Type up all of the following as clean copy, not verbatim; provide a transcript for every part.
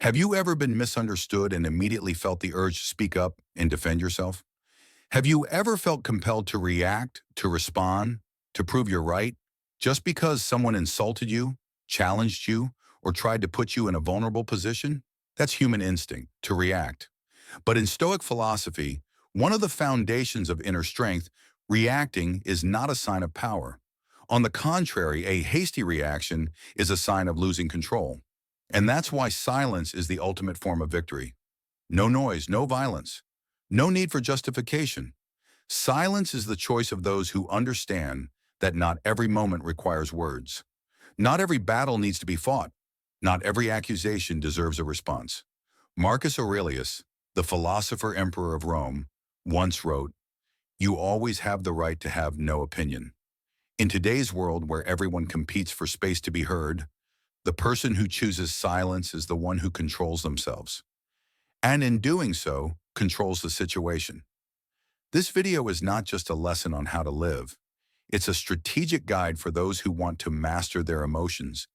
Have you ever been misunderstood and immediately felt the urge to speak up and defend yourself? Have you ever felt compelled to react, to respond, to prove you're right, just because someone insulted you, challenged you, or tried to put you in a vulnerable position? That's human instinct, to react. But in Stoic philosophy, one of the foundations of inner strength, reacting is not a sign of power. On the contrary, a hasty reaction is a sign of losing control. And that's why silence is the ultimate form of victory. No noise, no violence, no need for justification. Silence is the choice of those who understand that not every moment requires words. Not every battle needs to be fought. Not every accusation deserves a response. Marcus Aurelius, the philosopher emperor of Rome, once wrote, "You always have the right to have no opinion." In today's world where everyone competes for space to be heard, the person who chooses silence is the one who controls themselves. And in doing so, controls the situation. This video is not just a lesson on how to live. It's a strategic guide for those who want to master their emotions,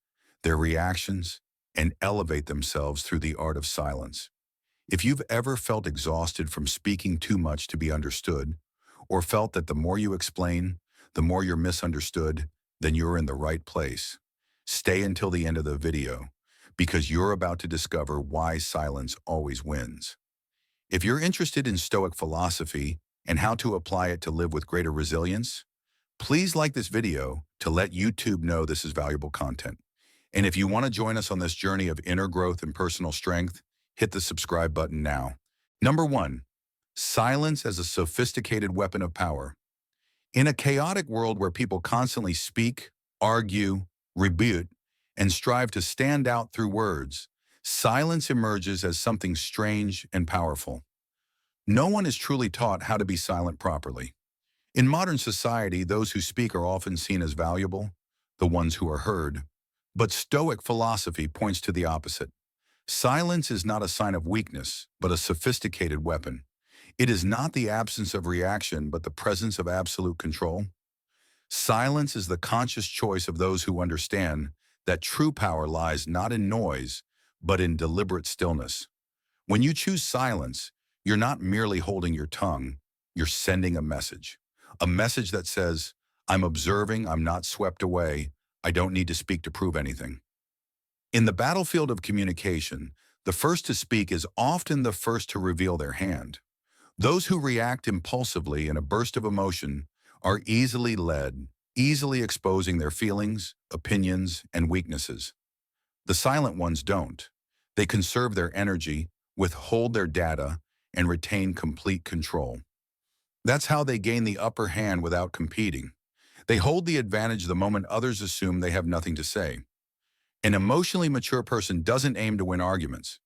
their reactions, and elevate themselves through the art of silence. If you've ever felt exhausted from speaking too much to be understood, or felt that the more you explain, the more you're misunderstood, then you're in the right place. Stay until the end of the video, because you're about to discover why silence always wins. If you're interested in Stoic philosophy and how to apply it to live with greater resilience, please like this video to let YouTube know this is valuable content. And if you want to join us on this journey of inner growth and personal strength, hit the subscribe button now. Number 1, silence as a sophisticated weapon of power. In a chaotic world where people constantly speak, argue, rebut, and strive to stand out through words, silence emerges as something strange and powerful. No one is truly taught how to be silent properly. In modern society, those who speak are often seen as valuable, the ones who are heard. But Stoic philosophy points to the opposite. Silence is not a sign of weakness, but a sophisticated weapon. It is not the absence of reaction, but the presence of absolute control. Silence is the conscious choice of those who understand that true power lies not in noise, but in deliberate stillness. When you choose silence, you're not merely holding your tongue, you're sending a message that says, I'm observing, I'm not swept away, I don't need to speak to prove anything. In the battlefield of communication, the first to speak is often the first to reveal their hand. Those who react impulsively in a burst of emotion are easily led, easily exposing their feelings, opinions, and weaknesses. The silent ones don't. They conserve their energy, withhold their data, and retain complete control. That's how they gain the upper hand without competing. They hold the advantage the moment others assume they have nothing to say. An emotionally mature person doesn't aim to win arguments.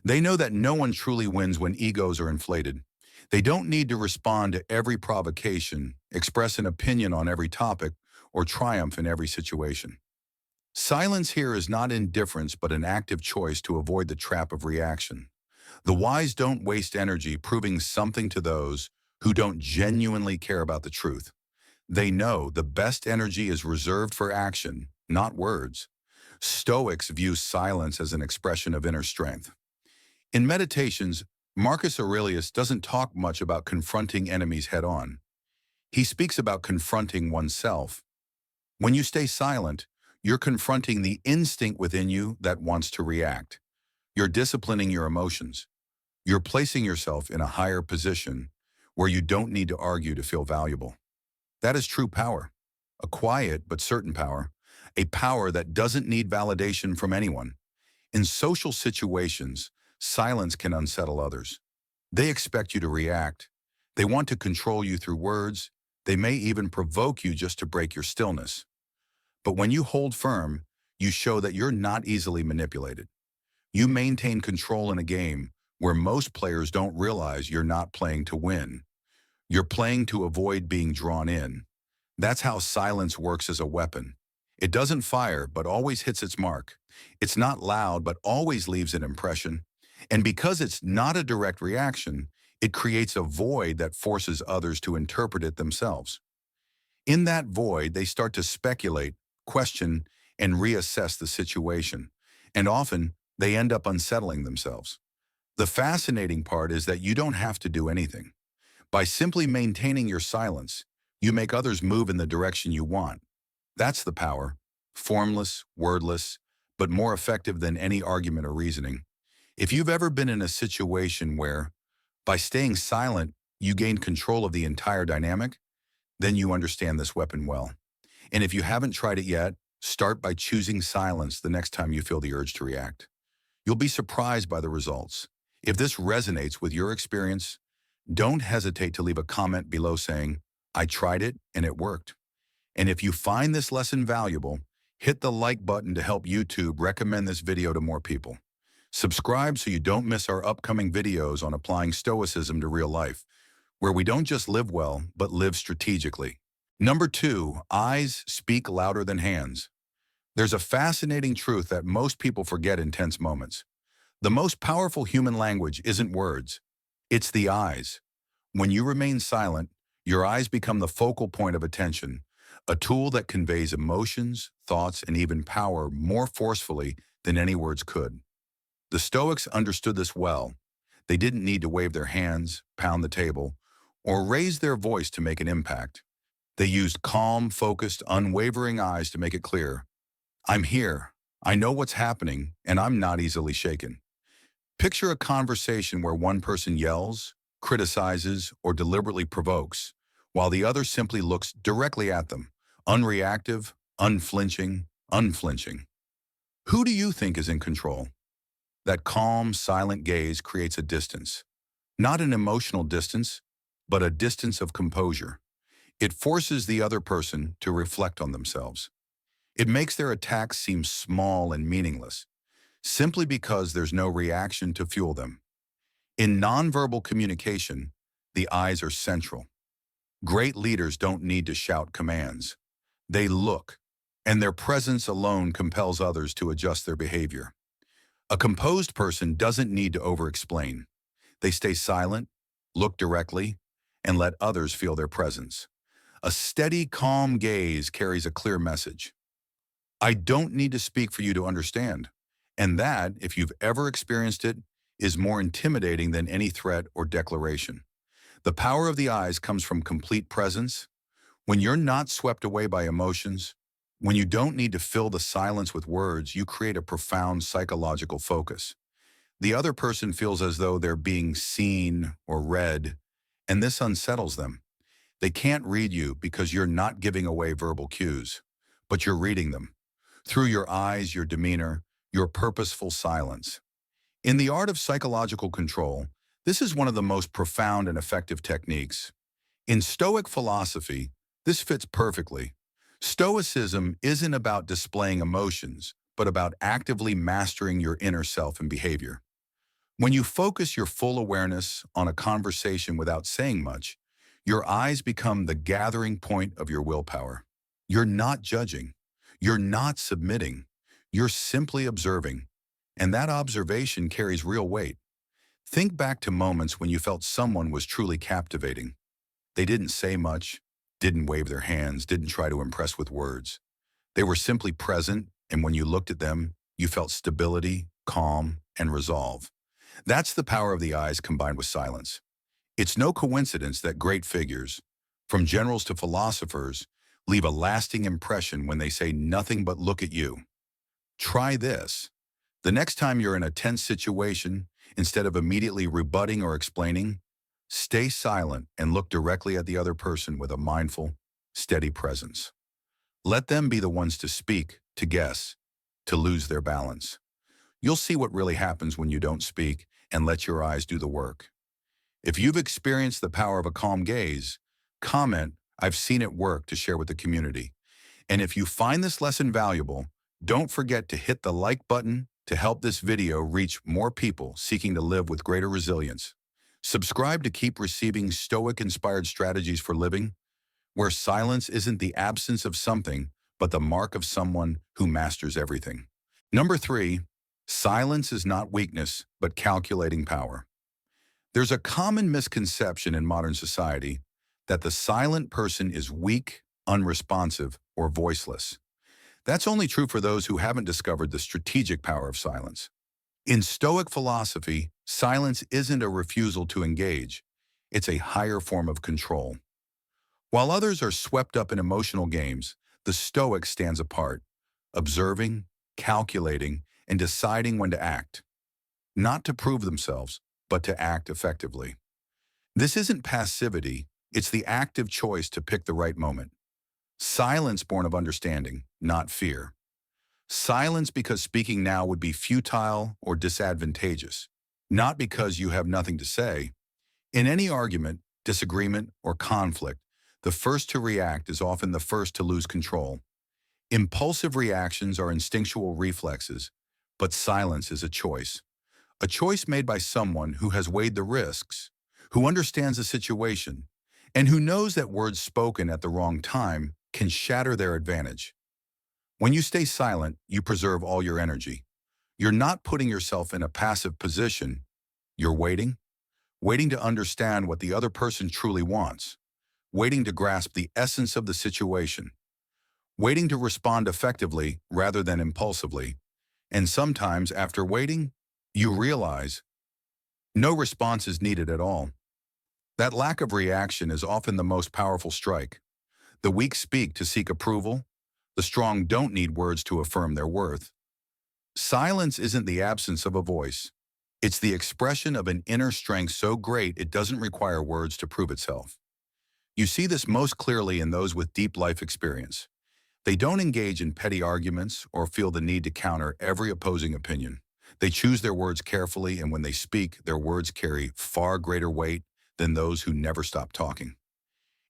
They know that no one truly wins when egos are inflated. They don't need to respond to every provocation, express an opinion on every topic, or triumph in every situation. Silence here is not indifference but an active choice to avoid the trap of reaction. The wise don't waste energy proving something to those who don't genuinely care about the truth. They know the best energy is reserved for action, not words. Stoics view silence as an expression of inner strength. In Meditations, Marcus Aurelius doesn't talk much about confronting enemies head-on. He speaks about confronting oneself. When you stay silent, you're confronting the instinct within you that wants to react. You're disciplining your emotions. You're placing yourself in a higher position where you don't need to argue to feel valuable. That is true power, a quiet but certain power, a power that doesn't need validation from anyone. In social situations, silence can unsettle others. They expect you to react. They want to control you through words. They may even provoke you just to break your stillness. But when you hold firm, you show that you're not easily manipulated. You maintain control in a game where most players don't realize you're not playing to win. You're playing to avoid being drawn in. That's how silence works as a weapon. It doesn't fire, but always hits its mark. It's not loud, but always leaves an impression. And because it's not a direct reaction, it creates a void that forces others to interpret it themselves. In that void, they start to speculate, question, and reassess the situation. And often, they end up unsettling themselves. The fascinating part is that you don't have to do anything. By simply maintaining your silence, you make others move in the direction you want. That's the power. Formless, wordless, but more effective than any argument or reasoning. If you've ever been in a situation where, by staying silent, you gain control of the entire dynamic, then you understand this weapon well. And if you haven't tried it yet, start by choosing silence the next time you feel the urge to react. You'll be surprised by the results. If this resonates with your experience, don't hesitate to leave a comment below saying, "I tried it and it worked." And if you find this lesson valuable, hit the like button to help YouTube recommend this video to more people. Subscribe so you don't miss our upcoming videos on applying Stoicism to real life, where we don't just live well, but live strategically. Number 2, eyes speak louder than hands. There's a fascinating truth that most people forget in tense moments. The most powerful human language isn't words, it's the eyes. When you remain silent, your eyes become the focal point of attention, a tool that conveys emotions, thoughts, and even power more forcefully than any words could. The Stoics understood this well. They didn't need to wave their hands, pound the table, or raise their voice to make an impact. They used calm, focused, unwavering eyes to make it clear. I'm here, I know what's happening, and I'm not easily shaken. Picture a conversation where one person yells, criticizes, or deliberately provokes, while the other simply looks directly at them, unreactive, unflinching. Who do you think is in control? That calm, silent gaze creates a distance. Not an emotional distance, but a distance of composure. It forces the other person to reflect on themselves. It makes their attacks seem small and meaningless, simply because there's no reaction to fuel them. In nonverbal communication, the eyes are central. Great leaders don't need to shout commands. They look, and their presence alone compels others to adjust their behavior. A composed person doesn't need to over-explain. They stay silent, look directly, and let others feel their presence. A steady, calm gaze carries a clear message. I don't need to speak for you to understand. And that, if you've ever experienced it, is more intimidating than any threat or declaration. The power of the eyes comes from complete presence. When you're not swept away by emotions, when you don't need to fill the silence with words, you create a profound psychological focus. The other person feels as though they're being seen or read, and this unsettles them. They can't read you because you're not giving away verbal cues, but you're reading them. Through your eyes, your demeanor, your purposeful silence. In the art of psychological control, this is one of the most profound and effective techniques. In Stoic philosophy, this fits perfectly. Stoicism isn't about displaying emotions, but about actively mastering your inner self and behavior. When you focus your full awareness on a conversation without saying much, your eyes become the gathering point of your willpower. You're not judging. You're not submitting. You're simply observing. And that observation carries real weight. Think back to moments when you felt someone was truly captivating. They didn't say much, didn't wave their hands, didn't try to impress with words. They were simply present, and when you looked at them, you felt stability, calm, and resolve. That's the power of the eyes combined with silence. It's no coincidence that great figures, from generals to philosophers, leave a lasting impression when they say nothing but look at you. Try this. The next time you're in a tense situation, instead of immediately rebutting or explaining, stay silent and look directly at the other person with a mindful, steady presence. Let them be the ones to speak, to guess, to lose their balance. You'll see what really happens when you don't speak and let your eyes do the work. If you've experienced the power of a calm gaze, comment, "I've seen it work," to share with the community. And if you find this lesson valuable, don't forget to hit the like button to help this video reach more people seeking to live with greater resilience. Subscribe to keep receiving Stoic-inspired strategies for living, where silence isn't the absence of something, but the mark of someone who masters everything. Number 3, silence is not weakness, but calculating power. There's a common misconception in modern society that the silent person is weak, unresponsive, or voiceless. That's only true for those who haven't discovered the strategic power of silence. In Stoic philosophy, silence isn't a refusal to engage. It's a higher form of control. While others are swept up in emotional games, the Stoic stands apart, observing, calculating, and deciding when to act, not to prove themselves, but to act effectively. This isn't passivity, it's the active choice to pick the right moment. Silence born of understanding, not fear. Silence because speaking now would be futile or disadvantageous, not because you have nothing to say. In any argument, disagreement, or conflict, the first to react is often the first to lose control. Impulsive reactions are instinctual reflexes, but silence is a choice made by someone who has weighed the risks, who understands the situation, and who knows that words spoken at the wrong time can shatter their advantage. When you stay silent, you preserve all your energy. You're not putting yourself in a passive position. You're waiting to understand what the other person truly wants, waiting to grasp the essence of the situation, waiting to respond effectively rather than impulsively. And sometimes, after waiting, you realize no response is needed at all. That lack of reaction is often the most powerful strike. The weak speak to seek approval. The strong don't need words to affirm their worth. Silence isn't the absence of a voice. It's the expression of an inner strength so great it doesn't require words to prove itself. You see this most clearly in those with deep life experience. They don't engage in petty arguments or feel the need to counter every opposing opinion. They choose their words carefully, and when they speak, their words carry far greater weight than those who never stop talking.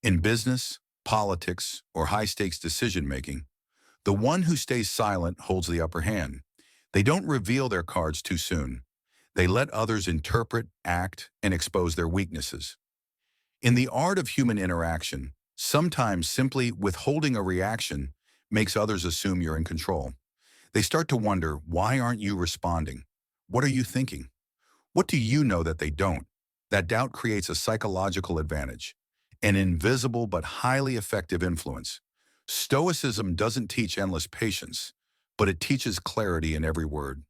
In business, politics, or high-stakes decision-making, the one who stays silent holds the upper hand. They don't reveal their cards too soon. They let others interpret, act, and expose their weaknesses. In the art of human interaction, sometimes simply withholding a reaction makes others assume you're in control. They start to wonder, why aren't you responding? What are you thinking? What do you know that they don't? That doubt creates a psychological advantage, an invisible but highly effective influence. Stoicism doesn't teach endless patience, but it teaches clarity in every word.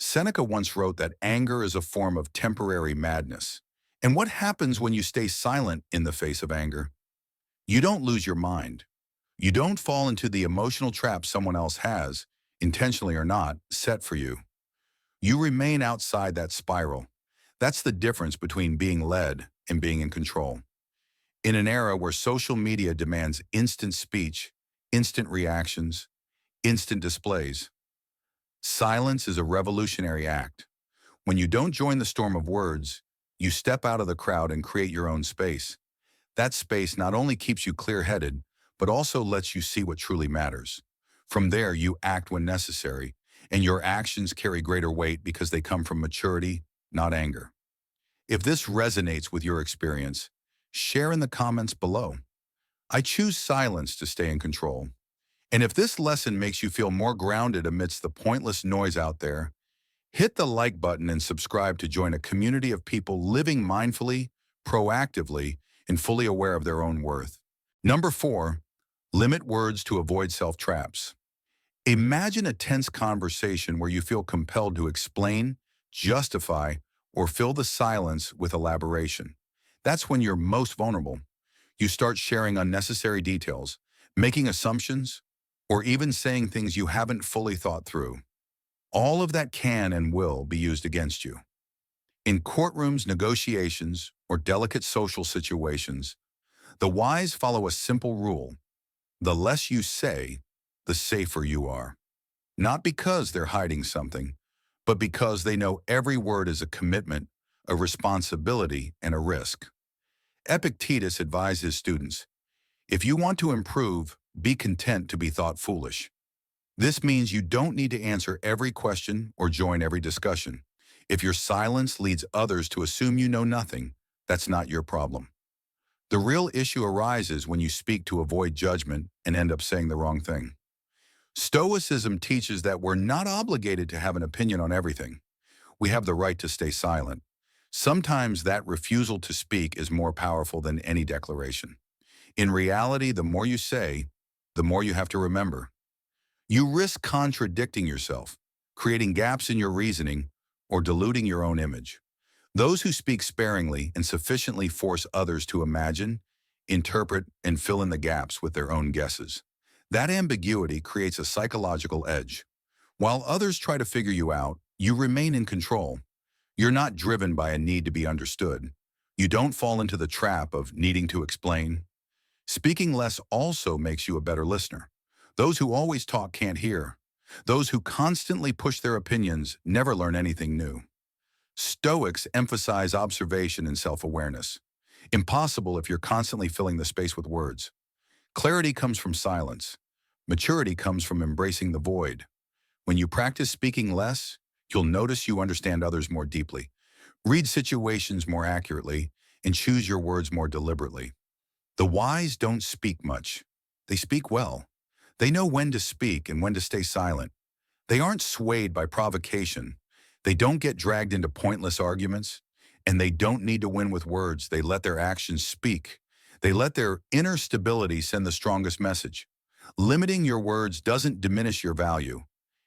Seneca once wrote that anger is a form of temporary madness. And what happens when you stay silent in the face of anger? You don't lose your mind. You don't fall into the emotional trap someone else has, intentionally or not, set for you. You remain outside that spiral. That's the difference between being led and being in control. In an era where social media demands instant speech, instant reactions, instant displays, silence is a revolutionary act. When you don't join the storm of words, you step out of the crowd and create your own space. That space not only keeps you clear-headed, but also lets you see what truly matters. From there, you act when necessary, and your actions carry greater weight because they come from maturity, not anger. If this resonates with your experience, share in the comments below. I choose silence to stay in control. And if this lesson makes you feel more grounded amidst the pointless noise out there, hit the like button and subscribe to join a community of people living mindfully, proactively, and fully aware of their own worth. Number 4, limit words to avoid self-traps. Imagine a tense conversation where you feel compelled to explain, justify, or fill the silence with elaboration. That's when you're most vulnerable. You start sharing unnecessary details, making assumptions, or even saying things you haven't fully thought through. All of that can and will be used against you. In courtrooms, negotiations, or delicate social situations, the wise follow a simple rule. The less you say, the safer you are. Not because they're hiding something, but because they know every word is a commitment, a responsibility, and a risk. Epictetus advised his students, if you want to improve, be content to be thought foolish. This means you don't need to answer every question or join every discussion. If your silence leads others to assume you know nothing, that's not your problem. The real issue arises when you speak to avoid judgment and end up saying the wrong thing. Stoicism teaches that we're not obligated to have an opinion on everything. We have the right to stay silent. Sometimes that refusal to speak is more powerful than any declaration. In reality, the more you say, the more you have to remember. You risk contradicting yourself, creating gaps in your reasoning or diluting your own image. Those who speak sparingly and sufficiently force others to imagine, interpret, and fill in the gaps with their own guesses. That ambiguity creates a psychological edge. While others try to figure you out, you remain in control. You're not driven by a need to be understood. You don't fall into the trap of needing to explain. Speaking less also makes you a better listener. Those who always talk can't hear. Those who constantly push their opinions never learn anything new. Stoics emphasize observation and self-awareness. Impossible if you're constantly filling the space with words. Clarity comes from silence. Maturity comes from embracing the void. When you practice speaking less, you'll notice you understand others more deeply, read situations more accurately, and choose your words more deliberately. The wise don't speak much. They speak well. They know when to speak and when to stay silent. They aren't swayed by provocation. They don't get dragged into pointless arguments. And they don't need to win with words. They let their actions speak. They let their inner stability send the strongest message. Limiting your words doesn't diminish your value.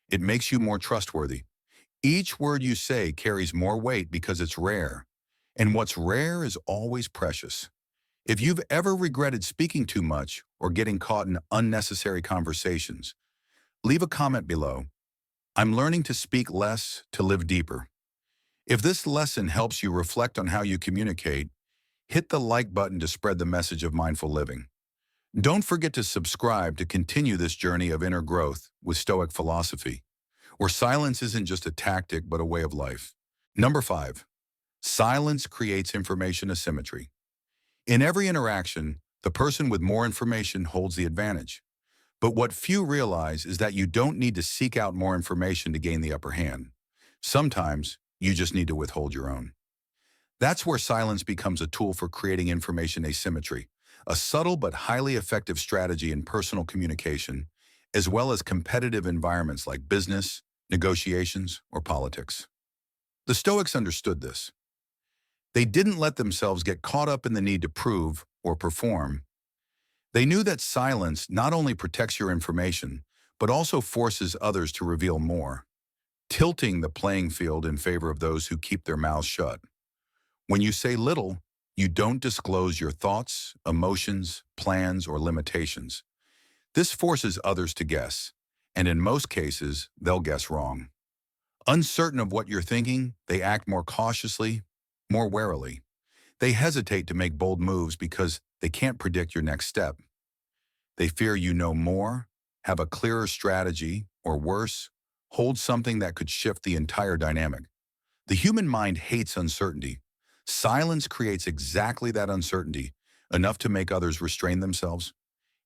It makes you more trustworthy. Each word you say carries more weight because it's rare. And what's rare is always precious. If you've ever regretted speaking too much or getting caught in unnecessary conversations, leave a comment below. I'm learning to speak less to live deeper. If this lesson helps you reflect on how you communicate, hit the like button to spread the message of mindful living. Don't forget to subscribe to continue this journey of inner growth with Stoic philosophy, where silence isn't just a tactic but a way of life. Number 5. Silence creates information asymmetry. In every interaction, the person with more information holds the advantage. But what few realize is that you don't need to seek out more information to gain the upper hand. Sometimes, you just need to withhold your own. That's where silence becomes a tool for creating information asymmetry, a subtle but highly effective strategy in personal communication, as well as competitive environments like business, negotiations, or politics. The Stoics understood this. They didn't let themselves get caught up in the need to prove or perform. They knew that silence not only protects your information, but also forces others to reveal more, tilting the playing field in favor of those who keep their mouths shut. When you say little, you don't disclose your thoughts, emotions, plans, or limitations. This forces others to guess, and in most cases, they'll guess wrong. Uncertain of what you're thinking, they act more cautiously, more warily. They hesitate to make bold moves because they can't predict your next step. They fear you know more, have a clearer strategy, or worse, hold something that could shift the entire dynamic. The human mind hates uncertainty. Silence creates exactly that uncertainty, enough to make others restrain themselves.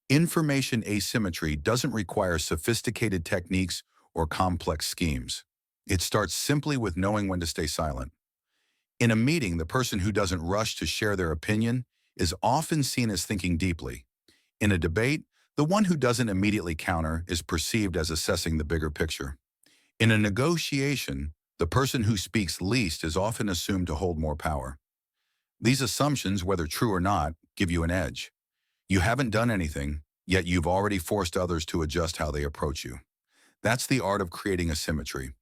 Information asymmetry doesn't require sophisticated techniques or complex schemes. It starts simply with knowing when to stay silent. In a meeting, the person who doesn't rush to share their opinion is often seen as thinking deeply. In a debate, the one who doesn't immediately counter is perceived as assessing the bigger picture. In a negotiation, the person who speaks least is often assumed to hold more power. These assumptions, whether true or not, give you an edge. You haven't done anything, yet you've already forced others to adjust how they approach you. That's the art of creating asymmetry.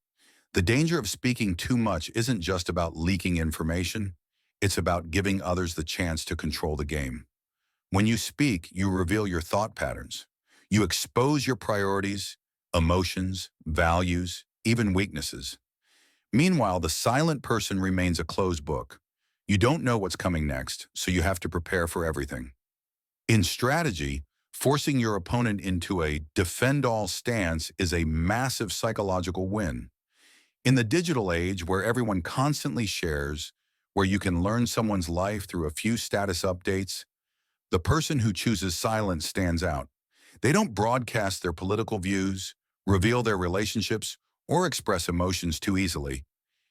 The danger of speaking too much isn't just about leaking information, it's about giving others the chance to control the game. When you speak, you reveal your thought patterns. You expose your priorities, emotions, values, even weaknesses. Meanwhile, the silent person remains a closed book. You don't know what's coming next, so you have to prepare for everything. In strategy, forcing your opponent into a defend-all stance is a massive psychological win. In the digital age, where everyone constantly shares, where you can learn someone's life through a few status updates, the person who chooses silence stands out. They don't broadcast their political views, reveal their relationships, or express emotions too easily.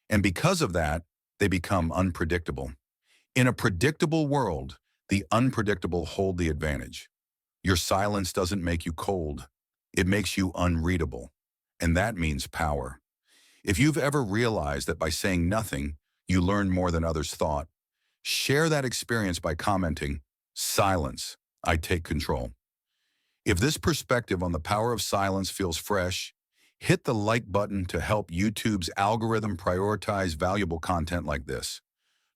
And because of that, they become unpredictable. In a predictable world, the unpredictable hold the advantage. Your silence doesn't make you cold. It makes you unreadable. And that means power. If you've ever realized that by saying nothing, you learn more than others thought, share that experience by commenting, "Silence, I take control." If this perspective on the power of silence feels fresh, Hit the like button to help YouTube's algorithm prioritize valuable content like this.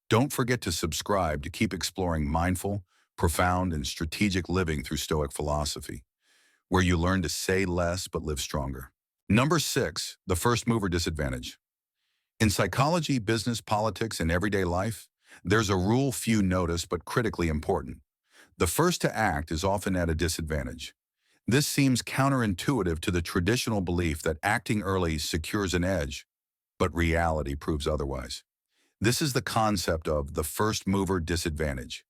Don't forget to subscribe to keep exploring mindful, profound, and strategic living through Stoic philosophy, where you learn to say less but live stronger. Number 6, the first mover disadvantage. In psychology, business, politics, and everyday life, there's a rule few notice but critically important. The first to act is often at a disadvantage. This seems counterintuitive to the traditional belief that acting early secures an edge, but reality proves otherwise. This is the concept of the first mover disadvantage.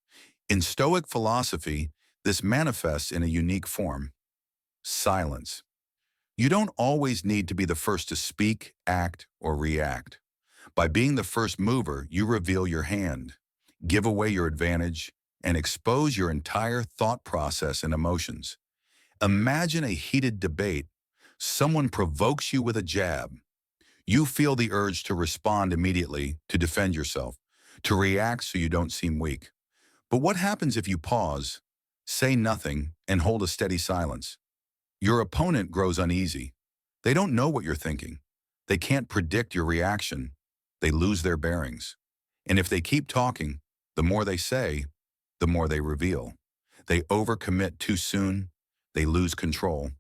In Stoic philosophy, this manifests in a unique form: silence. You don't always need to be the first to speak, act, or react. By being the first mover, you reveal your hand, give away your advantage, and expose your entire thought process and emotions. Imagine a heated debate. Someone provokes you with a jab. You feel the urge to respond immediately, to defend yourself, to react so you don't seem weak. But what happens if you pause, say nothing, and hold a steady silence? Your opponent grows uneasy. They don't know what you're thinking. They can't predict your reaction. They lose their bearings. And if they keep talking, the more they say, the more they reveal. They overcommit too soon. They lose control.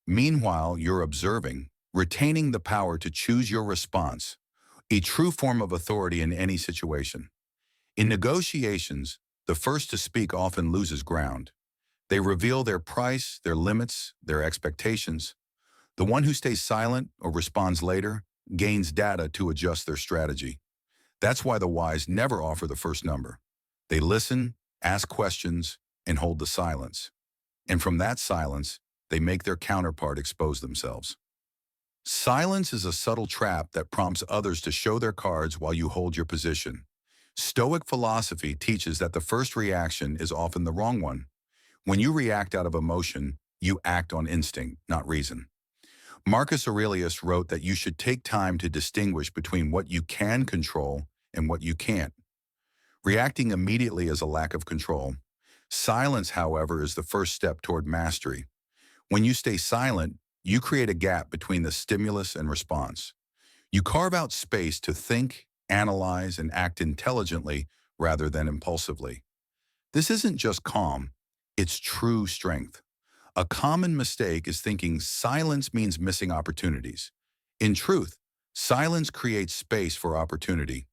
Meanwhile, you're observing, retaining the power to choose your response, a true form of authority in any situation. In negotiations, the first to speak often loses ground. They reveal their price, their limits, their expectations. The one who stays silent or responds later gains data to adjust their strategy. That's why the wise never offer the first number. They listen, ask questions, and hold the silence. And from that silence, they make their counterpart expose themselves. Silence is a subtle trap that prompts others to show their cards while you hold your position. Stoic philosophy teaches that the first reaction is often the wrong one. When you react out of emotion, you act on instinct, not reason. Marcus Aurelius wrote that you should take time to distinguish between what you can control and what you can't. Reacting immediately is a lack of control. Silence, however, is the first step toward mastery. When you stay silent, you create a gap between the stimulus and response. You carve out space to think, analyze, and act intelligently rather than impulsively. This isn't just calm, it's true strength. A common mistake is thinking silence means missing opportunities. In truth, silence creates space for opportunity.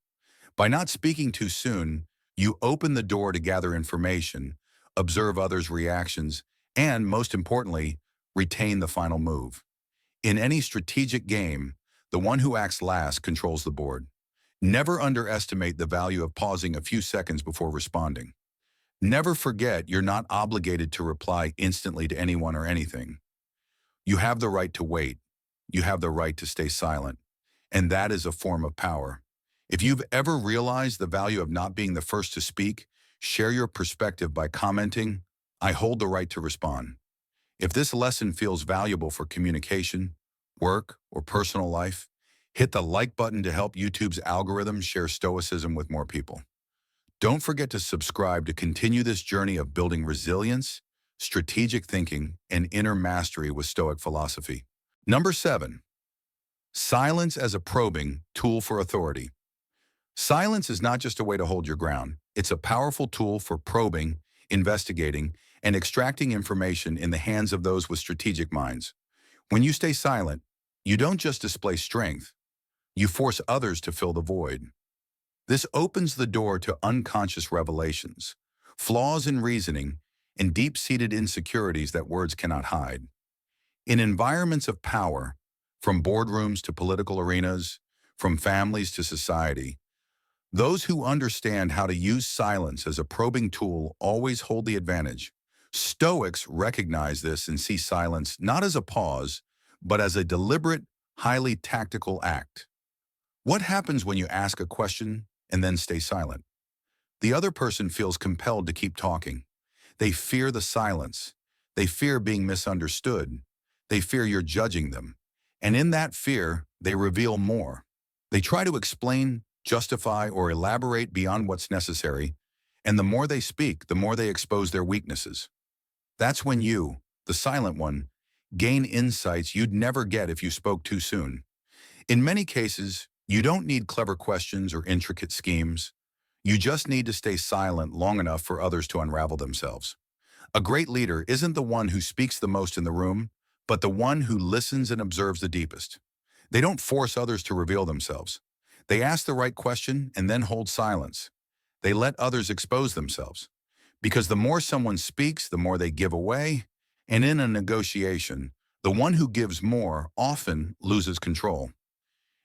By not speaking too soon, you open the door to gather information, observe others' reactions, and, most importantly, retain the final move. In any strategic game, the one who acts last controls the board. Never underestimate the value of pausing a few seconds before responding. Never forget you're not obligated to reply instantly to anyone or anything. You have the right to wait. You have the right to stay silent. And that is a form of power. If you've ever realized the value of not being the first to speak, share your perspective by commenting, "I hold the right to respond." If this lesson feels valuable for communication, work, or personal life, hit the like button to help YouTube's algorithm share Stoicism with more people. Don't forget to subscribe to continue this journey of building resilience, strategic thinking, and inner mastery with Stoic philosophy. Number 7, silence as a probing tool for authority. Silence is not just a way to hold your ground. It's a powerful tool for probing, investigating, and extracting information in the hands of those with strategic minds. When you stay silent, you don't just display strength, you force others to fill the void. This opens the door to unconscious revelations, flaws in reasoning, and deep-seated insecurities that words cannot hide. In environments of power, from boardrooms to political arenas, from families to society, those who understand how to use silence as a probing tool always hold the advantage. Stoics recognize this and see silence not as a pause, but as a deliberate, highly tactical act. What happens when you ask a question and then stay silent? The other person feels compelled to keep talking. They fear the silence. They fear being misunderstood. They fear you're judging them. And in that fear, they reveal more. They try to explain, justify, or elaborate beyond what's necessary, and the more they speak, the more they expose their weaknesses. That's when you, the silent one, gain insights you'd never get if you spoke too soon. In many cases, you don't need clever questions or intricate schemes. You just need to stay silent long enough for others to unravel themselves. A great leader isn't the one who speaks the most in the room, but the one who listens and observes the deepest. They don't force others to reveal themselves. They ask the right question and then hold silence. They let others expose themselves. Because the more someone speaks, the more they give away. And in a negotiation, the one who gives more often loses control.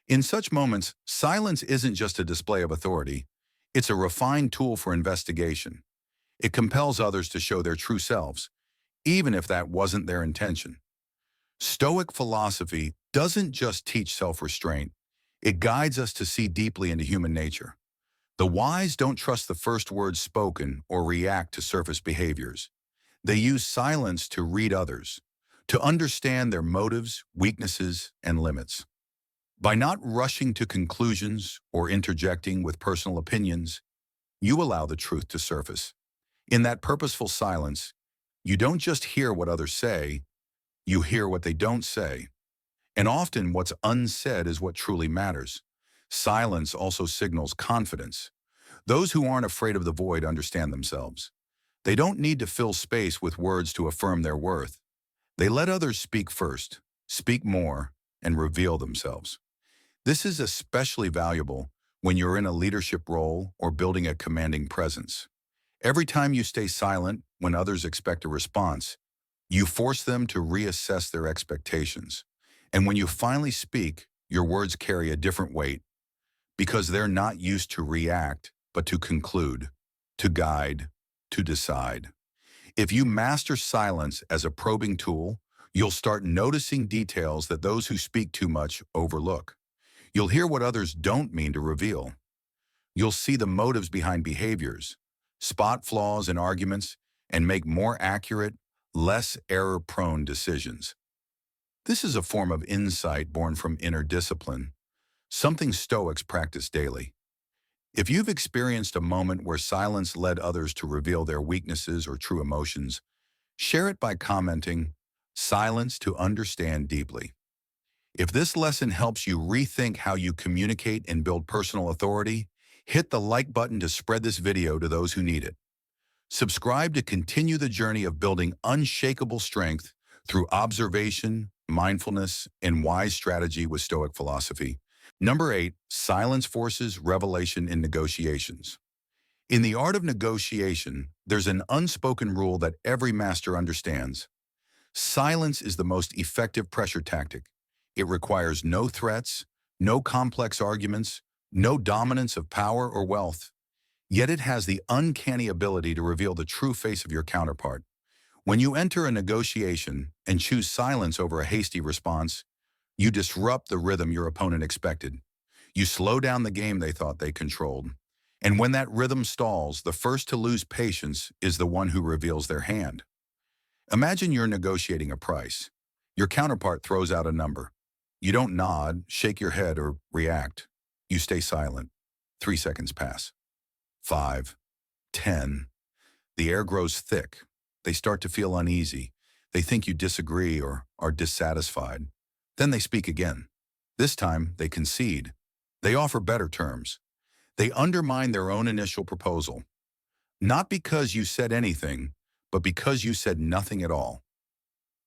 In such moments, silence isn't just a display of authority. It's a refined tool for investigation. It compels others to show their true selves, even if that wasn't their intention. Stoic philosophy doesn't just teach self-restraint. It guides us to see deeply into human nature. The wise don't trust the first words spoken or react to surface behaviors. They use silence to read others, to understand their motives, weaknesses, and limits. By not rushing to conclusions or interjecting with personal opinions, you allow the truth to surface. In that purposeful silence, you don't just hear what others say, you hear what they don't say. And often what's unsaid is what truly matters. Silence also signals confidence. Those who aren't afraid of the void understand themselves. They don't need to fill space with words to affirm their worth. They let others speak first, speak more, and reveal themselves. This is especially valuable when you're in a leadership role or building a commanding presence. Every time you stay silent when others expect a response, you force them to reassess their expectations. And when you finally speak, your words carry a different weight because they're not used to react, but to conclude, to guide, to decide. If you master silence as a probing tool, you'll start noticing details that those who speak too much overlook. You'll hear what others don't mean to reveal. You'll see the motives behind behaviors, spot flaws in arguments, and make more accurate, less error-prone decisions. This is a form of insight born from inner discipline, something Stoics practice daily. If you've experienced a moment where silence led others to reveal their weaknesses or true emotions, share it by commenting, "Silence to understand deeply." If this lesson helps you rethink how you communicate and build personal authority, hit the like button to spread this video to those who need it. Subscribe to continue the journey of building unshakable strength through observation, mindfulness, and wise strategy with Stoic philosophy. Number 8, silence forces revelation in negotiations. In the art of negotiation, there's an unspoken rule that every master understands. Silence is the most effective pressure tactic. It requires no threats, no complex arguments, no dominance of power or wealth. Yet it has the uncanny ability to reveal the true face of your counterpart. When you enter a negotiation and choose silence over a hasty response, you disrupt the rhythm your opponent expected. You slow down the game they thought they controlled. And when that rhythm stalls, the first to lose patience is the one who reveals their hand. Imagine you're negotiating a price. Your counterpart throws out a number. You don't nod, shake your head, or react. You stay silent. 3 seconds pass. 5, 10. The air grows thick. They start to feel uneasy. They think you disagree or are dissatisfied. Then they speak again. This time, they concede. They offer better terms. They undermine their own initial proposal. Not because you said anything, but because you said nothing at all.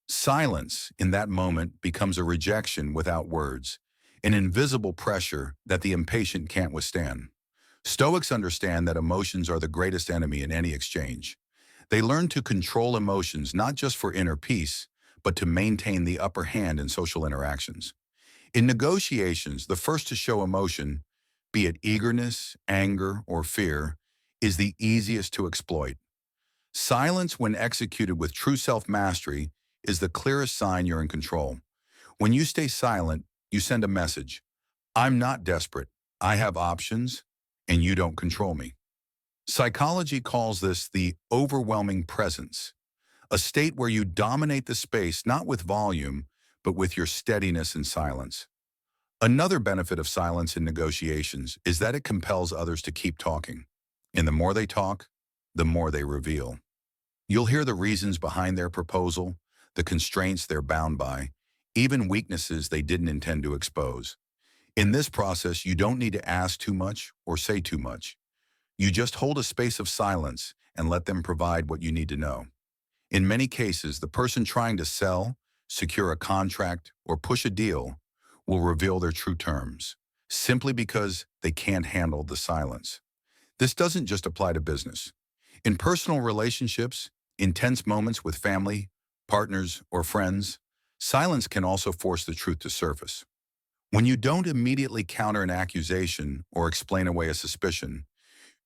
Silence, in that moment, becomes a rejection without words, an invisible pressure that the impatient can't withstand. Stoics understand that emotions are the greatest enemy in any exchange. They learn to control emotions not just for inner peace, but to maintain the upper hand in social interactions. In negotiations, the first to show emotion, be it eagerness, anger, or fear, is the easiest to exploit. Silence, when executed with true self-mastery, is the clearest sign you're in control. When you stay silent, you send a message. I'm not desperate. I have options, and you don't control me. Psychology calls this the overwhelming presence, a state where you dominate the space not with volume, but with your steadiness and silence. Another benefit of silence in negotiations is that it compels others to keep talking. And the more they talk, the more they reveal. You'll hear the reasons behind their proposal, the constraints they're bound by, even weaknesses they didn't intend to expose. In this process, you don't need to ask too much or say too much. You just hold a space of silence and let them provide what you need to know. In many cases, the person trying to sell, secure a contract, or push a deal will reveal their true terms, simply because they can't handle the silence. This doesn't just apply to business. In personal relationships, intense moments with family, partners, or friends, silence can also force the truth to surface. When you don't immediately counter an accusation or explain away a suspicion,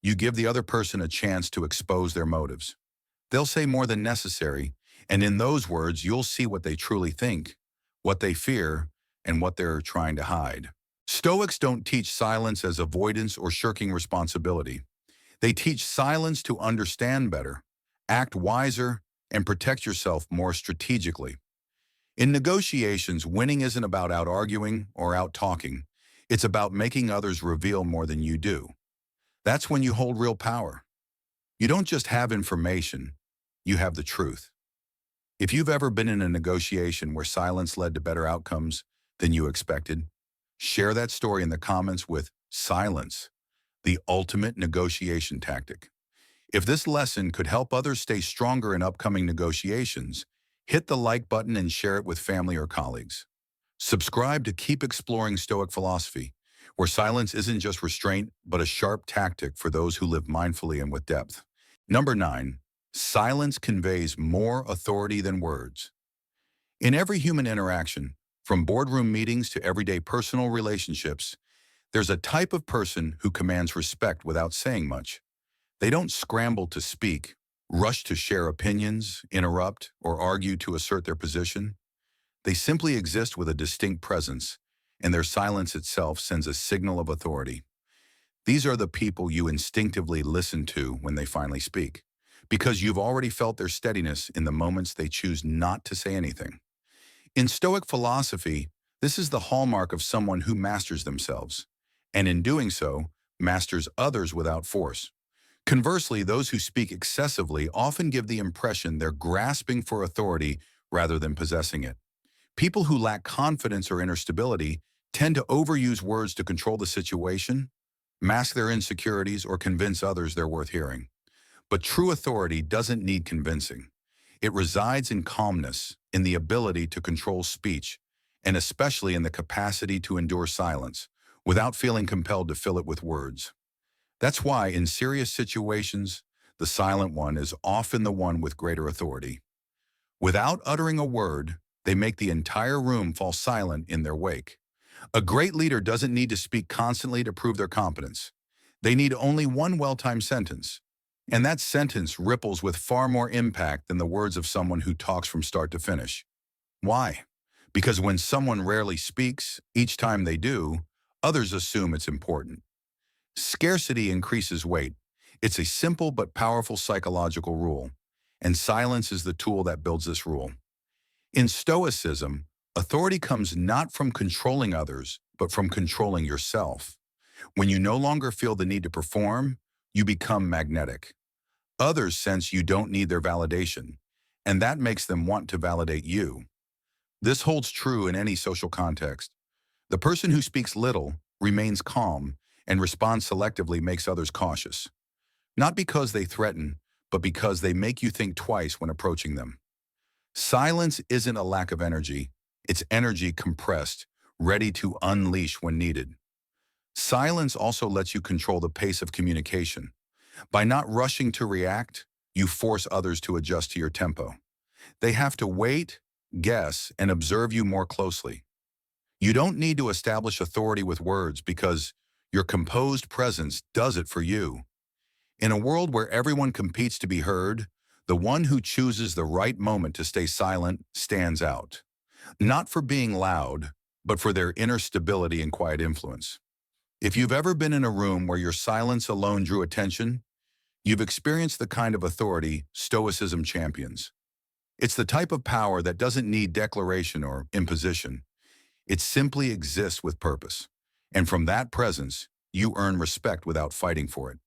you give the other person a chance to expose their motives. They'll say more than necessary, and in those words, you'll see what they truly think, what they fear, and what they're trying to hide. Stoics don't teach silence as avoidance or shirking responsibility. They teach silence to understand better, act wiser, and protect yourself more strategically. In negotiations, winning isn't about out-arguing or out-talking. It's about making others reveal more than you do. That's when you hold real power. You don't just have information, you have the truth. If you've ever been in a negotiation where silence led to better outcomes than you expected, share that story in the comments with silence, the ultimate negotiation tactic. If this lesson could help others stay stronger in upcoming negotiations, hit the like button and share it with family or colleagues. Subscribe to keep exploring Stoic philosophy, where silence isn't just restraint, but a sharp tactic for those who live mindfully and with depth. Number 9, silence conveys more authority than words. In every human interaction, from boardroom meetings to everyday personal relationships, there's a type of person who commands respect without saying much. They don't scramble to speak, rush to share opinions, interrupt, or argue to assert their position. They simply exist with a distinct presence, and their silence itself sends a signal of authority. These are the people you instinctively listen to when they finally speak, because you've already felt their steadiness in the moments they choose not to say anything. In Stoic philosophy, this is the hallmark of someone who masters themselves, and in doing so, masters others without force. Conversely, those who speak excessively often give the impression they're grasping for authority rather than possessing it. People who lack confidence or inner stability tend to overuse words to control the situation, mask their insecurities, or convince others they're worth hearing. But true authority doesn't need convincing. It resides in calmness, in the ability to control speech, and especially in the capacity to endure silence, without feeling compelled to fill it with words. That's why, in serious situations, the silent one is often the one with greater authority. Without uttering a word, they make the entire room fall silent in their wake. A great leader doesn't need to speak constantly to prove their competence. They need only one well-timed sentence. And that sentence ripples with far more impact than the words of someone who talks from start to finish. Why? Because when someone rarely speaks, each time they do, others assume it's important. Scarcity increases weight. It's a simple but powerful psychological rule, and silence is the tool that builds this rule. In Stoicism, authority comes not from controlling others, but from controlling yourself. When you no longer feel the need to perform, you become magnetic. Others sense you don't need their validation, and that makes them want to validate you. This holds true in any social context. The person who speaks little, remains calm, and responds selectively makes others cautious. Not because they threaten, but because they make you think twice when approaching them. Silence isn't a lack of energy, it's energy compressed, ready to unleash when needed. Silence also lets you control the pace of communication. By not rushing to react, you force others to adjust to your tempo. They have to wait, guess, and observe you more closely. You don't need to establish authority with words because your composed presence does it for you. In a world where everyone competes to be heard, the one who chooses the right moment to stay silent stands out. Not for being loud, but for their inner stability and quiet influence. If you've ever been in a room where your silence alone drew attention, you've experienced the kind of authority Stoicism champions. It's the type of power that doesn't need declaration or imposition. It simply exists with purpose. And from that presence, you earn respect without fighting for it.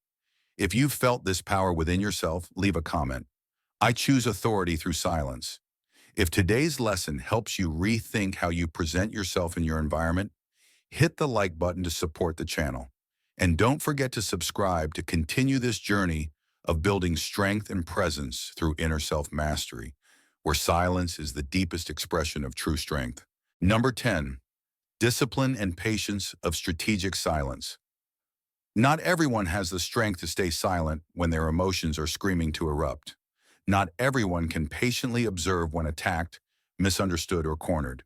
If you've felt this power within yourself, leave a comment. I choose authority through silence. If today's lesson helps you rethink how you present yourself in your environment, hit the like button to support the channel. And don't forget to subscribe to continue this journey of building strength and presence through inner self-mastery, where silence is the deepest expression of true strength. Number 10, discipline and patience of strategic silence. Not everyone has the strength to stay silent when their emotions are screaming to erupt. Not everyone can patiently observe when attacked, misunderstood, or cornered,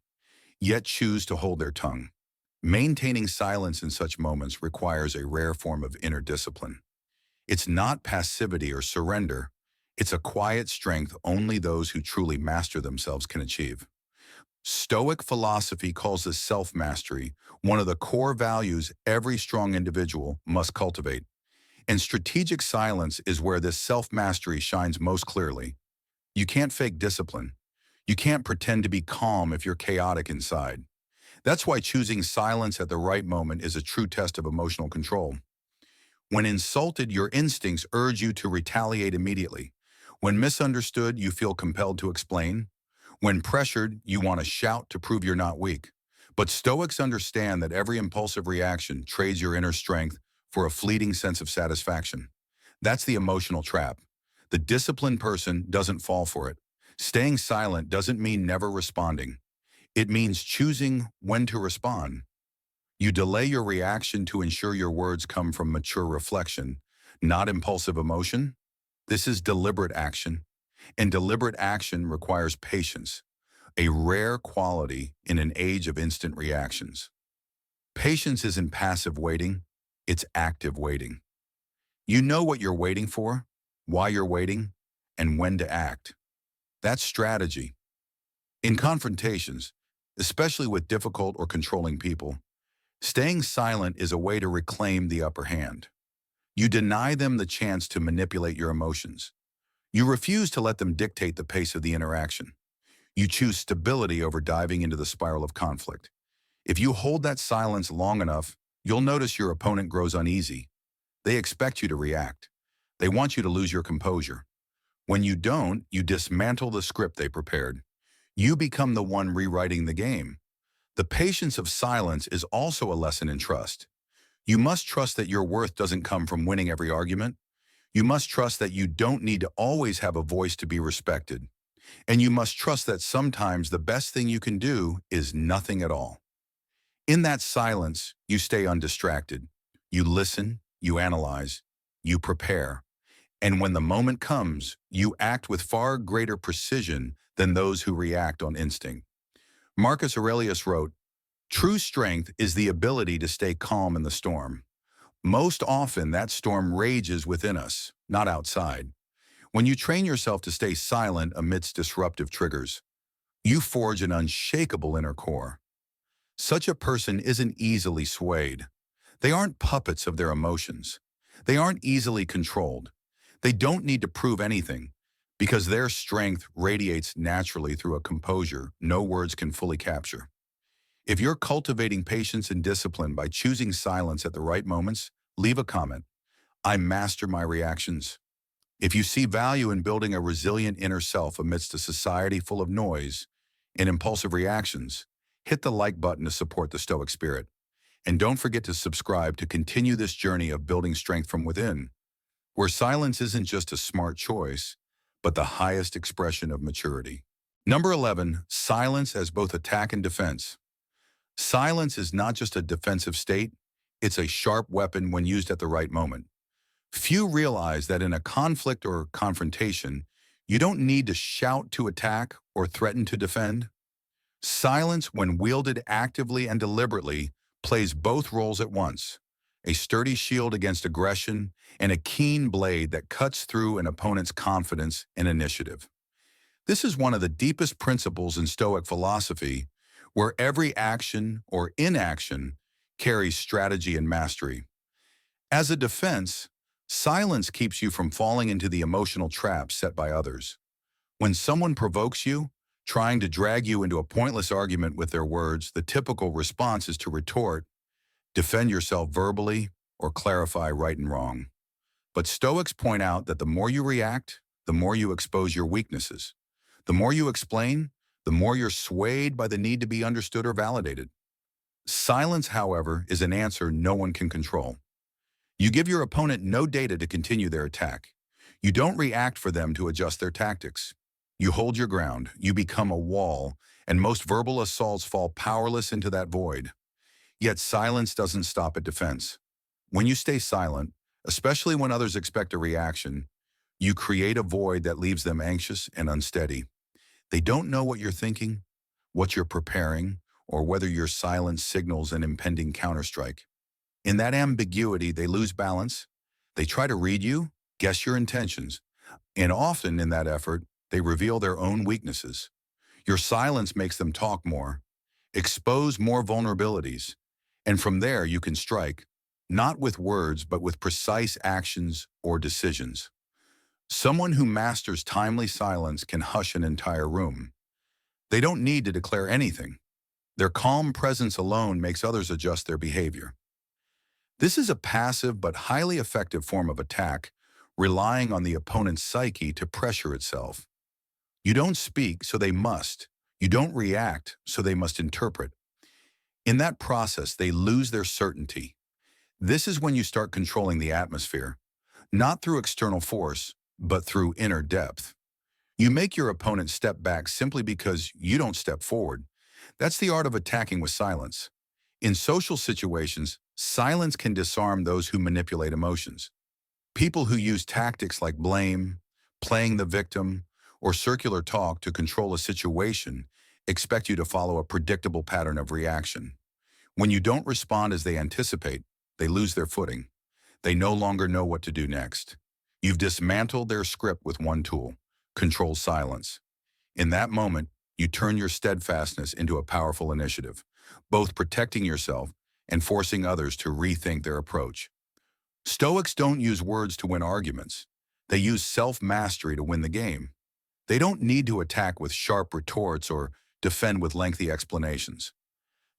yet choose to hold their tongue. Maintaining silence in such moments requires a rare form of inner discipline. It's not passivity or surrender. It's a quiet strength only those who truly master themselves can achieve. Stoic philosophy calls this self-mastery, one of the core values every strong individual must cultivate. And strategic silence is where this self-mastery shines most clearly. You can't fake discipline. You can't pretend to be calm if you're chaotic inside. That's why choosing silence at the right moment is a true test of emotional control. When insulted, your instincts urge you to retaliate immediately. When misunderstood, you feel compelled to explain. When pressured, you want to shout to prove you're not weak. But Stoics understand that every impulsive reaction trades your inner strength for a fleeting sense of satisfaction. That's the emotional trap. The disciplined person doesn't fall for it. Staying silent doesn't mean never responding. It means choosing when to respond. You delay your reaction to ensure your words come from mature reflection, not impulsive emotion. This is deliberate action. And deliberate action requires patience, a rare quality in an age of instant reactions. Patience isn't passive waiting, it's active waiting. You know what you're waiting for, why you're waiting, and when to act. That's strategy. In confrontations, especially with difficult or controlling people, staying silent is a way to reclaim the upper hand. You deny them the chance to manipulate your emotions. You refuse to let them dictate the pace of the interaction. You choose stability over diving into the spiral of conflict. If you hold that silence long enough, you'll notice your opponent grows uneasy. They expect you to react. They want you to lose your composure. When you don't, you dismantle the script they prepared. You become the one rewriting the game. The patience of silence is also a lesson in trust. You must trust that your worth doesn't come from winning every argument. You must trust that you don't need to always have a voice to be respected. And you must trust that sometimes the best thing you can do is nothing at all. In that silence, you stay undistracted. You listen, you analyze, you prepare. And when the moment comes, you act with far greater precision than those who react on instinct. Marcus Aurelius wrote, "True strength is the ability to stay calm in the storm." Most often, that storm rages within us, not outside. When you train yourself to stay silent amidst disruptive triggers, you forge an unshakable inner core. Such a person isn't easily swayed. They aren't puppets of their emotions. They aren't easily controlled. They don't need to prove anything, because their strength radiates naturally through a composure no words can fully capture. If you're cultivating patience and discipline by choosing silence at the right moments, leave a comment. I master my reactions. If you see value in building a resilient inner self amidst a society full of noise and impulsive reactions, hit the like button to support the Stoic spirit. And don't forget to subscribe to continue this journey of building strength from within, where silence isn't just a smart choice, but the highest expression of maturity. Number 11, silence as both attack and defense. Silence is not just a defensive state, it's a sharp weapon when used at the right moment. Few realize that in a conflict or confrontation, you don't need to shout to attack or threaten to defend. Silence, when wielded actively and deliberately, plays both roles at once: a sturdy shield against aggression and a keen blade that cuts through an opponent's confidence and initiative. This is one of the deepest principles in Stoic philosophy, where every action or inaction carries strategy and mastery. As a defense, silence keeps you from falling into the emotional traps set by others. When someone provokes you, trying to drag you into a pointless argument with their words, the typical response is to retort, defend yourself verbally, or clarify right and wrong. But Stoics point out that the more you react, the more you expose your weaknesses. The more you explain, the more you're swayed by the need to be understood or validated. Silence, however, is an answer no one can control. You give your opponent no data to continue their attack. You don't react for them to adjust their tactics. You hold your ground, you become a wall, and most verbal assaults fall powerless into that void. Yet silence doesn't stop at defense. When you stay silent, especially when others expect a reaction, you create a void that leaves them anxious and unsteady. They don't know what you're thinking, what you're preparing, or whether your silence signals an impending counterstrike. In that ambiguity, they lose balance. They try to read you, guess your intentions, and often in that effort, they reveal their own weaknesses. Your silence makes them talk more, expose more vulnerabilities, and from there you can strike, not with words, but with precise actions or decisions. Someone who masters timely silence can hush an entire room. They don't need to declare anything. Their calm presence alone makes others adjust their behavior. This is a passive but highly effective form of attack, relying on the opponent's psyche to pressure itself. You don't speak, so they must. You don't react, so they must interpret. In that process, they lose their certainty. This is when you start controlling the atmosphere, not through external force, but through inner depth. You make your opponent step back simply because you don't step forward. That's the art of attacking with silence. In social situations, silence can disarm those who manipulate emotions. People who use tactics like blame, playing the victim, or circular talk to control a situation expect you to follow a predictable pattern of reaction. When you don't respond as they anticipate, they lose their footing. They no longer know what to do next. You've dismantled their script with one tool: control silence. In that moment, you turn your steadfastness into a powerful initiative, both protecting yourself and forcing others to rethink their approach. Stoics don't use words to win arguments. They use self-mastery to win the game. They don't need to attack with sharp retorts or defend with lengthy explanations.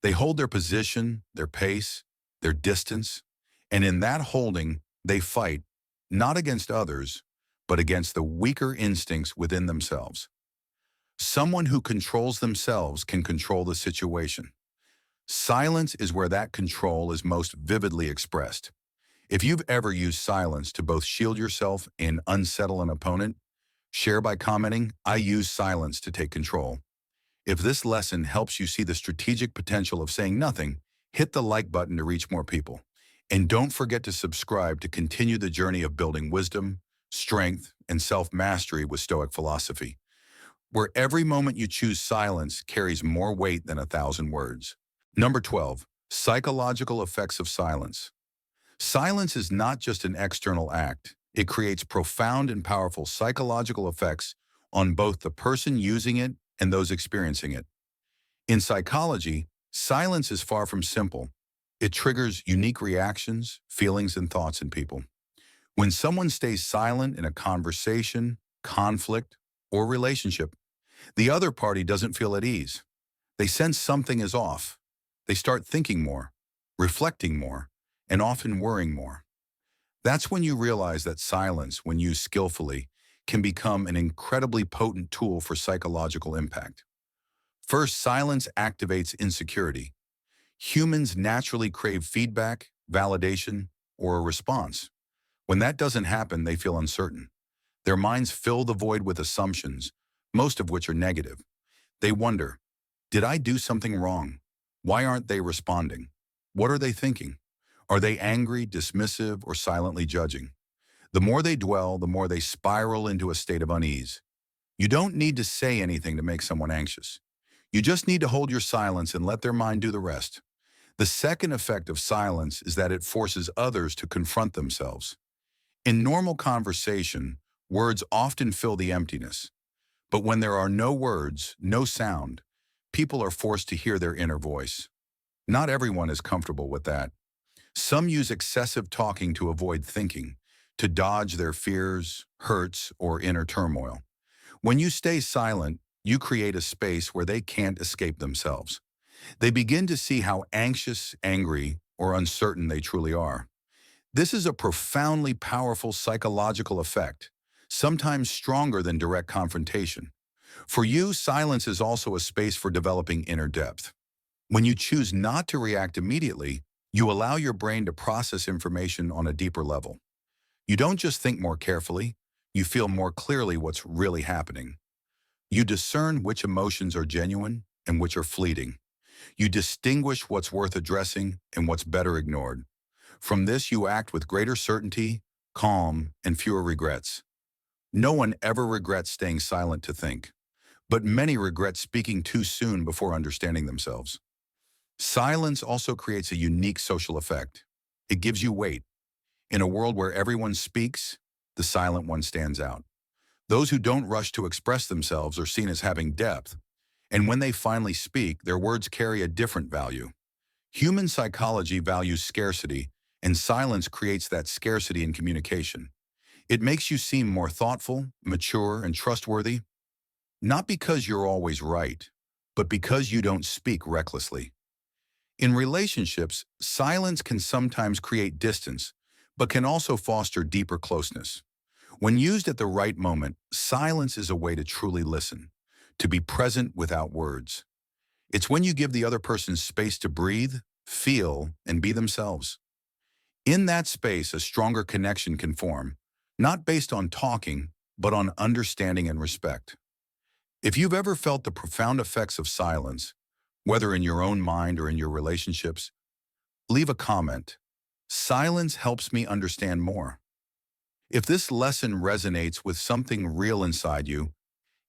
They hold their position, their pace, their distance, and in that holding, they fight, not against others, but against the weaker instincts within themselves. Someone who controls themselves can control the situation. Silence is where that control is most vividly expressed. If you've ever used silence to both shield yourself and unsettle an opponent, share by commenting, "I use silence to take control." If this lesson helps you see the strategic potential of saying nothing, hit the like button to reach more people. And don't forget to subscribe to continue the journey of building wisdom, strength, and self-mastery with Stoic philosophy, where every moment you choose silence carries more weight than 1,000 words. Number 12, psychological effects of silence. Silence is not just an external act. It creates profound and powerful psychological effects on both the person using it and those experiencing it. In psychology, silence is far from simple. It triggers unique reactions, feelings, and thoughts in people. When someone stays silent in a conversation, conflict, or relationship, the other party doesn't feel at ease. They sense something is off. They start thinking more, reflecting more, and often worrying more. That's when you realize that silence, when used skillfully, can become an incredibly potent tool for psychological impact. First, silence activates insecurity. Humans naturally crave feedback, validation, or a response. When that doesn't happen, they feel uncertain. Their minds fill the void with assumptions, most of which are negative. They wonder, did I do something wrong? Why aren't they responding? What are they thinking? Are they angry, dismissive, or silently judging? The more they dwell, the more they spiral into a state of unease. You don't need to say anything to make someone anxious. You just need to hold your silence and let their mind do the rest. The second effect of silence is that it forces others to confront themselves. In normal conversation, words often fill the emptiness. But when there are no words, no sound, people are forced to hear their inner voice. Not everyone is comfortable with that. Some use excessive talking to avoid thinking, to dodge their fears, hurts, or inner turmoil. When you stay silent, you create a space where they can't escape themselves. They begin to see how anxious, angry, or uncertain they truly are. This is a profoundly powerful psychological effect, sometimes stronger than direct confrontation. For you, silence is also a space for developing inner depth. When you choose not to react immediately, you allow your brain to process information on a deeper level. You don't just think more carefully, you feel more clearly what's really happening. You discern which emotions are genuine and which are fleeting. You distinguish what's worth addressing and what's better ignored. From this, you act with greater certainty, calm, and fewer regrets. No one ever regrets staying silent to think, but many regret speaking too soon before understanding themselves. Silence also creates a unique social effect. It gives you weight. In a world where everyone speaks, the silent one stands out. Those who don't rush to express themselves are seen as having depth, and when they finally speak, their words carry a different value. Human psychology values scarcity, and silence creates that scarcity in communication. It makes you seem more thoughtful, mature, and trustworthy, not because you're always right, but because you don't speak recklessly. In relationships, silence can sometimes create distance, but can also foster deeper closeness. When used at the right moment, silence is a way to truly listen, to be present without words. It's when you give the other person space to breathe, feel, and be themselves. In that space, a stronger connection can form, not based on talking, but on understanding and respect. If you've ever felt the profound effects of silence, whether in your own mind or in your relationships, leave a comment. Silence helps me understand more. If this lesson resonates with something real inside you,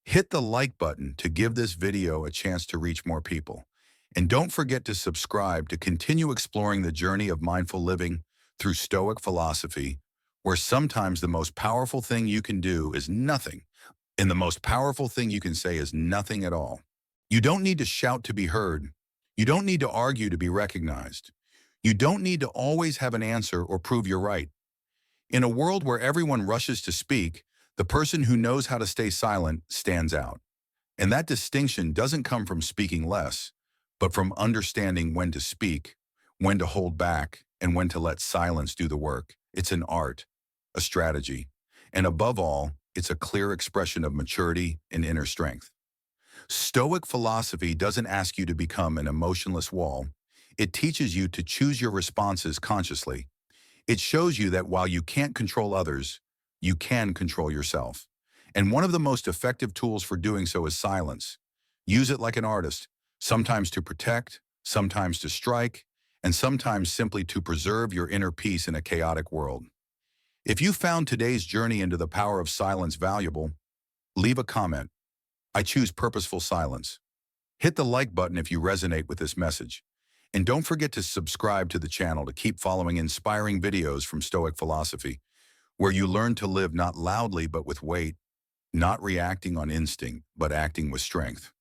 hit the like button to give this video a chance to reach more people. And don't forget to subscribe to continue exploring the journey of mindful living through Stoic philosophy, where sometimes the most powerful thing you can do is nothing, and the most powerful thing you can say is nothing at all. You don't need to shout to be heard. You don't need to argue to be recognized. You don't need to always have an answer or prove you're right. In a world where everyone rushes to speak, the person who knows how to stay silent stands out. And that distinction doesn't come from speaking less, but from understanding when to speak, when to hold back, and when to let silence do the work. It's an art, a strategy, and above all, it's a clear expression of maturity and inner strength. Stoic philosophy doesn't ask you to become an emotionless wall. It teaches you to choose your responses consciously. It shows you that while you can't control others, you can control yourself. And one of the most effective tools for doing so is silence. Use it like an artist, sometimes to protect, sometimes to strike, and sometimes simply to preserve your inner peace in a chaotic world. If you found today's journey into the power of silence valuable, leave a comment. I choose purposeful silence. Hit the like button if you resonate with this message. And don't forget to subscribe to the channel to keep following inspiring videos from Stoic philosophy, where you learn to live not loudly but with weight, not reacting on instinct, but acting with strength.